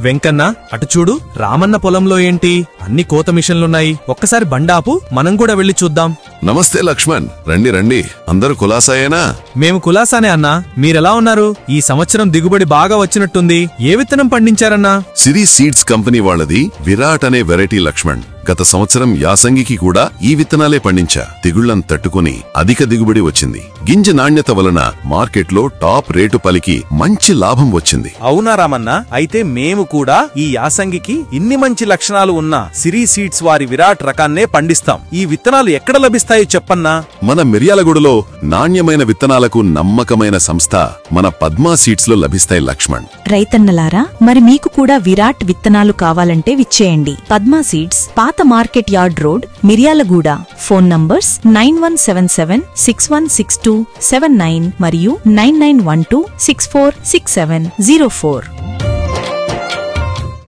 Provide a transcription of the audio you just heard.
వెంకన్న అటు చూడు, రామన్న పొలంలో ఏంటి అన్ని కోత మిషన్లున్నాయి. ఒక్కసారి బండాపు, మనం కూడా వెళ్లి చూద్దాం. నమస్తే లక్ష్మణ్, రండి రండి. అందరూ కులాసాయేనా? మేము కులాసానే అన్నా. మీరెలా ఉన్నారు? ఈ సంవత్సరం దిగుబడి బాగా వచ్చినట్టుంది. ఏ విత్తనం పండించారన్నా? సిరి సీడ్స్ కంపెనీ వాళ్ళది విరాట్ అనే వెరైటీ లక్ష్మణ్. గత సంవత్సరం యాసంగికి కూడా ఈ విత్తనాలే పండించా. తెగుళ్లను తట్టుకుని అధిక దిగుబడి వచ్చింది. గింజ నాణ్యత వలన మార్కెట్లో టాప్ రేటు పలికి మంచి లాభం వచ్చింది. అవునా రామన్న? అయితే మేము కూడా ఈ యాసంగికి ఇన్ని మంచి లక్షణాలు ఉన్న సిరి సీడ్స్ వారి విరాట్ రకాన్నే పండిస్తాం. ఈ విత్తనాలు ఎక్కడ లభిస్తాయో చెప్పన్నా? మన మిర్యాలగూడలో నాణ్యమైన విత్తనాలకు నమ్మకమైన సంస్థ మన పద్మా సీడ్స్ లో లభిస్తాయి లక్ష్మణ్. రైతన్నలారా, మరి మీకు కూడా విరాట్ విత్తనాలు కావాలంటే విచ్చేయండి. పద్మా సీడ్స్, పాత market yard road, Miryalaguda. Phone numbers 9177616279 మరియు 9912646704.